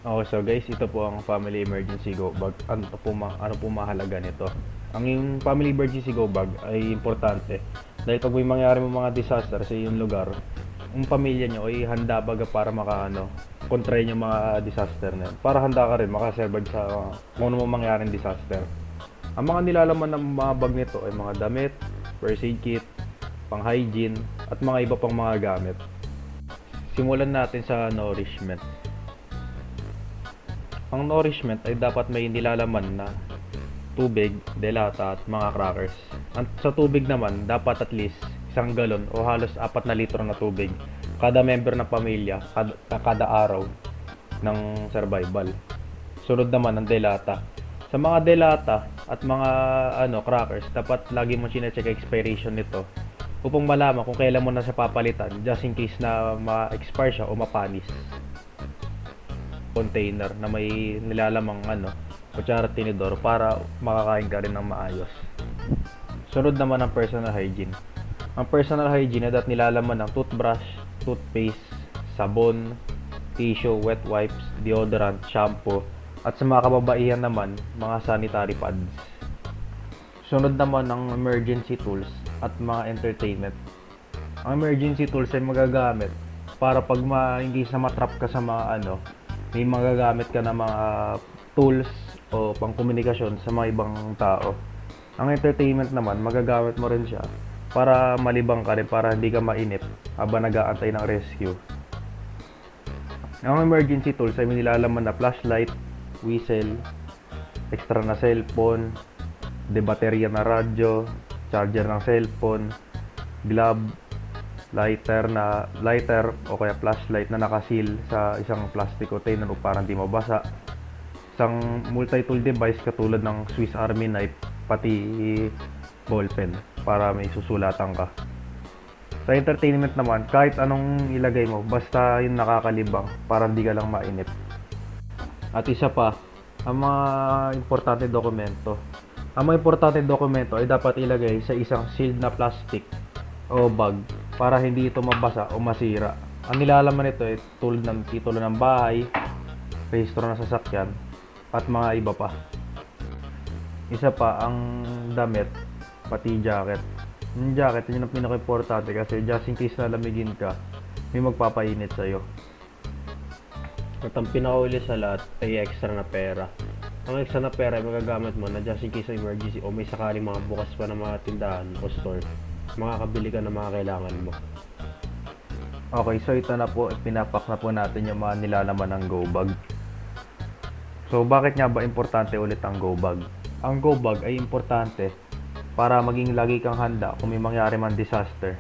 Okay, so guys, ito po ang Family Emergency Go Bag. Ano po mahalaga nito? Ang yung Family Emergency Go Bag ay importante dahil pag may mangyari mo mga disaster sa iyong lugar, ang pamilya nyo ay handa baga para kontrahin yung mga disaster na yun. Para handa ka rin makasurvive sa kung ano mo mangyaring disaster. Ang mga nilalaman ng mga bag nito ay mga damit, first aid kit, pang hygiene, at mga iba pang mga gamit. Simulan natin sa nourishment. Ang nourishment ay dapat may nilalaman na tubig, delata at mga crackers. Sa tubig naman, dapat at least 1 galon o halos 4 na litro na tubig kada member ng pamilya kada araw ng survival. Sunod naman ang delata. Sa mga delata at mga crackers, dapat lagi mo chine-check expiration nito upang malaman kung kailan mo na siya papalitan just in case na ma-expire siya o mapanis. Container na may nilalamang kutsara at tinidor para makakain ka rin ng maayos. Sunod naman ang personal hygiene. Ang personal hygiene ay dapat nilalaman ng toothbrush, toothpaste, sabon, tissue, wet wipes, deodorant, shampoo, at sa mga kababaihan naman, mga sanitary pads. Sunod naman ang emergency tools at mga entertainment. Ang emergency tools ay magagamit para pag hindi sa matrap ka sa mga may magagamit ka na mga tools o pangkomunikasyon sa mga ibang tao. Ang entertainment naman, magagamit mo rin siya para malibang ka rin, para hindi ka mainip habang nag-aantay ng rescue. Ang emergency tools ay nilalaman na flashlight, whistle, extra na cellphone, debaterya na radyo, charger ng cellphone, glove, lighter o kaya flashlight na nakasil sa isang plastic container para hindi mabasa, isang multi-tool device katulad ng Swiss Army knife, pati ballpen para may susulatan ka. Sa entertainment naman, kahit anong ilagay mo, basta yung nakakalibang para hindi ka lang mainip. At isa pa, ang mga importante dokumento. Ang mga importante dokumento ay dapat ilagay sa isang sealed na plastic o bag para hindi ito mabasa o masira. Ang nilalaman nito ay tulad ng titulo ng bahay, rehistro ng sasakyan, at mga iba pa. Isa pa, ang damit, pati jacket. Yung jacket, yun ang pinaka-importante kasi just in case na lamigin ka, may magpapainit sa'yo. At ang pinakauli sa lahat ay extra na pera. Ang extra na pera ay magagamit mo na just in case of emergency o may sakaling mga bukas pa ng mga tindahan o store, makakabili ka ng mga kailangan mo. Okay, so ito na po, pinapak na po natin yung mga nilalaman ng go bag. So bakit nga ba importante ulit ang go bag? Ang go bag ay importante para maging lagi kang handa kung may mangyari man disaster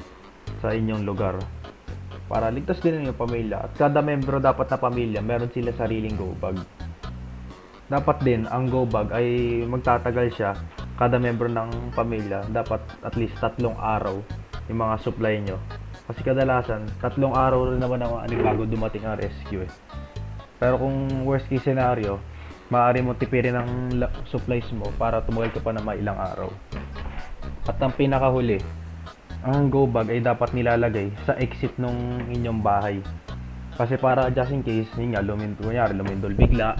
sa inyong lugar, para ligtas din ang iyong pamilya. At kada membro dapat na pamilya meron sila sariling go bag. Dapat din ang go bag ay magtatagal siya, kada membro ng pamilya dapat at least 3 araw yung mga supply nyo, kasi kadalasan 3 araw rin naman ang bago dumating ang rescue Pero kung worst case scenario, maaari mo tipirin ang supplies mo para tumugal ka pa na mga ilang araw. At ang pinakahuli, ang go bag ay dapat nilalagay sa exit ng inyong bahay, kasi para just in case lumindol bigla,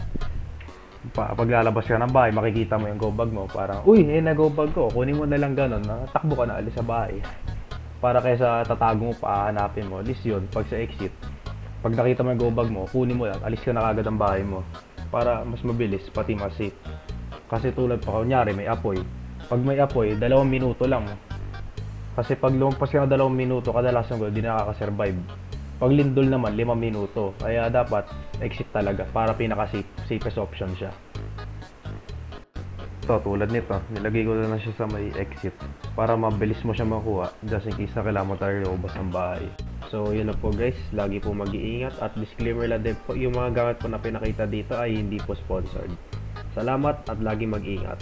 paglalabas ka ng bahay, makikita mo yung go bag mo, parang na-go bag ko, kunin mo na lang ganon, takbo ka na alis sa bahay, para kaysa tatago mo pa, hanapin mo. At least yun, pag sa exit, pag nakita mo yung go bag mo, kunin mo yan, alis ka na kagad ang bahay mo, para mas mabilis, pati mas safe. Kasi tulad pa, kunyari may apoy, pag may apoy, 2 minuto lang, kasi pag lumampas ka ng 2 minuto, kadalasan ko, di nakaka-survive. Pag lindol naman, 5 minuto. Kaya dapat exit talaga para safest option siya. So, tulad nito, nilagay ko na siya sa may exit para mabilis mo siya makuha just in case na kailangan mo tayo lumabas ng bahay. So, yun na po guys. Lagi po mag-iingat at disclaimer lang din po, yung mga gamit po na pinakita dito ay hindi po sponsored. Salamat at lagi mag-iingat.